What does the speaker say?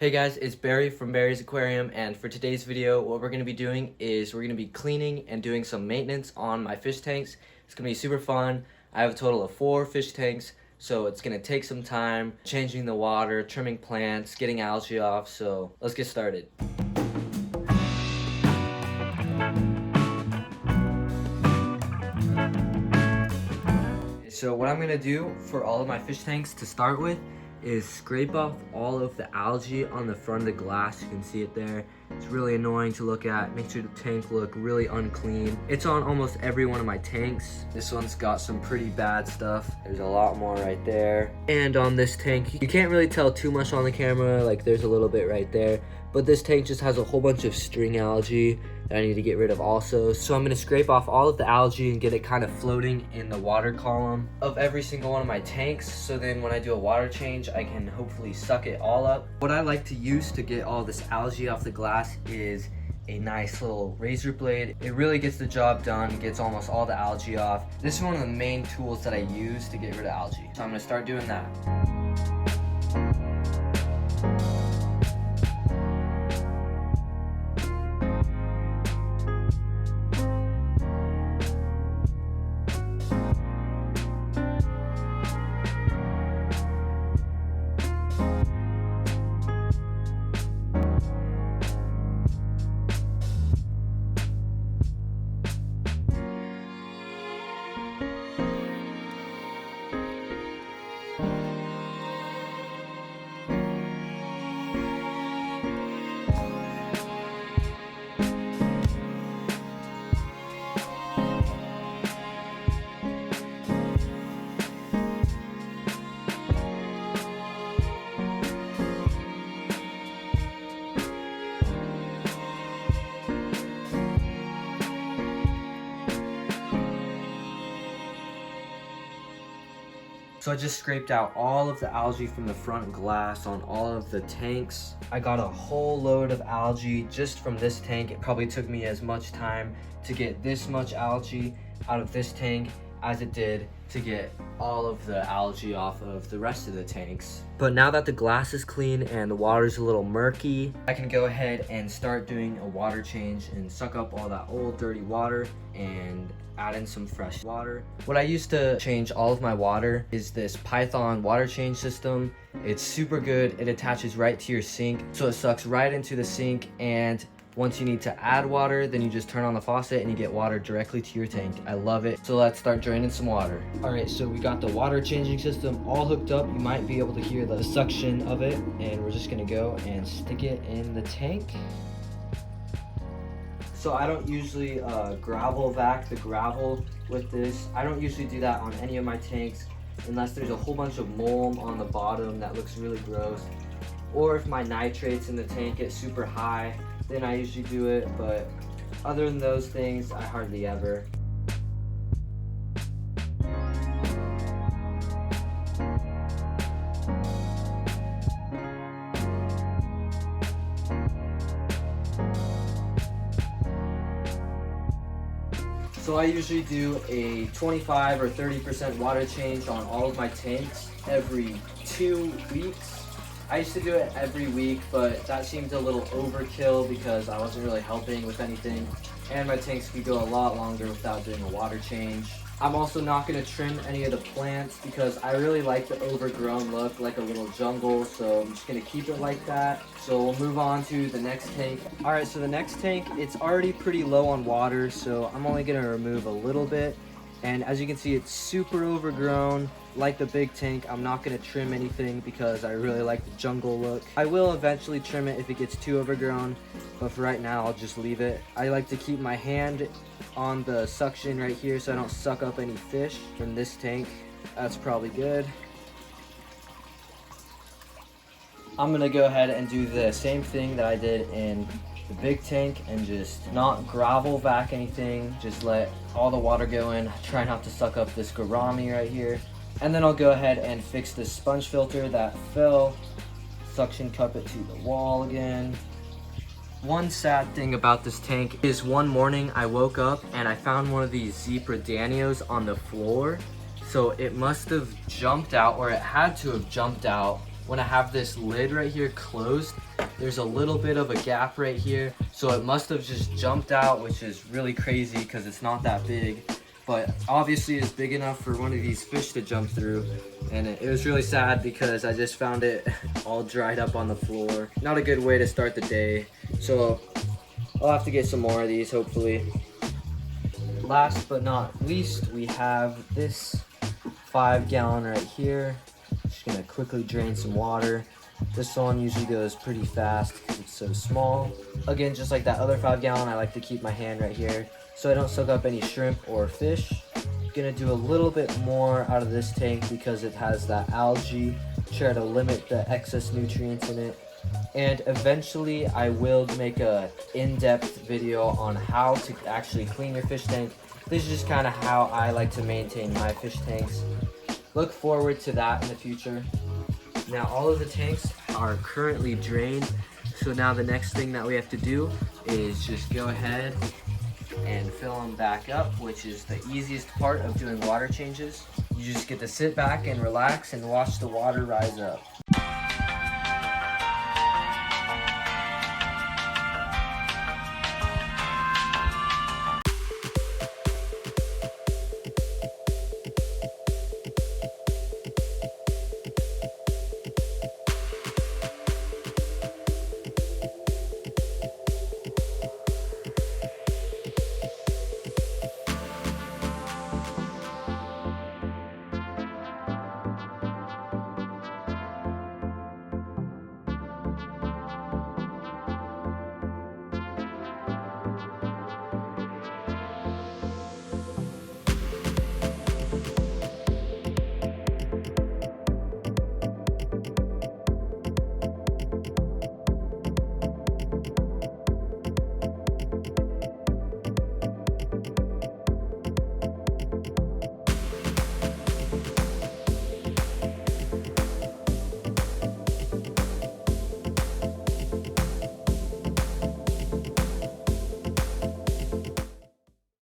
Hey guys, it's Barry from Barry's Aquarium, and for today's video, what we're going to be doing is we're going to be cleaning and doing some maintenance on my fish tanks. It's going to be super fun. I have a total of 4 fish tanks, so it's going to take some time changing the water, trimming plants, getting algae off, so let's get started. So what I'm going to do for all of my fish tanks to start with is scrape off all of the algae on the front of the glass. You can see it there. It's really annoying to look at. Makes your tank look really unclean. It's on almost every one of my tanks. This one's got some pretty bad stuff. There's a lot more right there. And on this tank, you can't really tell too much on the camera. Like there's a little bit right there. But this tank just has a whole bunch of string algae that I need to get rid of also. So I'm gonna scrape off all of the algae and get it kind of floating in the water column of every single one of my tanks. So then when I do a water change, I can hopefully suck it all up. What I like to use to get all this algae off the glass is a nice little razor blade. It really gets the job done, gets almost all the algae off. This is one of the main tools that I use to get rid of algae. So I'm gonna start doing that. So I just scraped out all of the algae from the front glass on all of the tanks. I got a whole load of algae just from this tank. It probably took me as much time to get this much algae out of this tank as it did to get all of the algae off of the rest of the tanks. But now that the glass is clean and the water's a little murky, I can go ahead and start doing a water change and suck up all that old dirty water and add in some fresh water. What I use to change all of my water is this Python water change system. It's super good. It attaches right to your sink, so it sucks right into the sink, and once you need to add water, then you just turn on the faucet and you get water directly to your tank. I love it. So let's start draining some water. All right, so we got the water changing system all hooked up. You might be able to hear the suction of it, and we're just gonna go and stick it in the tank. So I don't usually gravel vac the gravel with this. I don't usually do that on any of my tanks unless there's a whole bunch of mold on the bottom that looks really gross. Or if my nitrates in the tank get super high, then I usually do it, but other than those things, I hardly ever. So I usually do a 25 or 30% water change on all of my tanks every 2 weeks. I used to do it every week, but that seemed a little overkill because I wasn't really helping with anything, and my tanks could go a lot longer without doing a water change. I'm also not going to trim any of the plants because I really like the overgrown look, like a little jungle, so I'm just going to keep it like that. So we'll move on to the next tank. Alright, so the next tank, it's already pretty low on water, so I'm only going to remove a little bit. And as you can see, it's super overgrown. Like the big tank, I'm not going to trim anything because I really like the jungle look. I will eventually trim it if it gets too overgrown, but for right now, I'll just leave it. I like to keep my hand on the suction right here so I don't suck up any fish from this tank. That's probably good. I'm going to go ahead and do the same thing that I did in the big tank and just not gravel vac anything. Just let all the water go in. Try not to suck up this gourami right here. And then I'll go ahead and fix this sponge filter that fell. Suction cup it to the wall again. One sad thing about this tank is one morning I woke up and I found one of these zebra danios on the floor. So it must have jumped out, or it had to have jumped out when I have this lid right here closed, there's a little bit of a gap right here. So it must have just jumped out, which is really crazy because it's not that big. But obviously it's big enough for one of these fish to jump through. And it was really sad because I just found it all dried up on the floor. Not a good way to start the day. So I'll have to get some more of these, hopefully. Last but not least, we have this 5-gallon right here. Just gonna quickly drain some water. This one usually goes pretty fast because it's so small. Again, just like that other 5-gallon, I like to keep my hand right here so I don't soak up any shrimp or fish. Gonna do a little bit more out of this tank because it has that algae. Try to limit the excess nutrients in it. And eventually I will make a in-depth video on how to actually clean your fish tank. This is just kind of how I like to maintain my fish tanks. Look forward to that in the future. Now all of the tanks are currently drained. So now the next thing that we have to do is just go ahead and fill them back up, which is the easiest part of doing water changes. You just get to sit back and relax and watch the water rise up.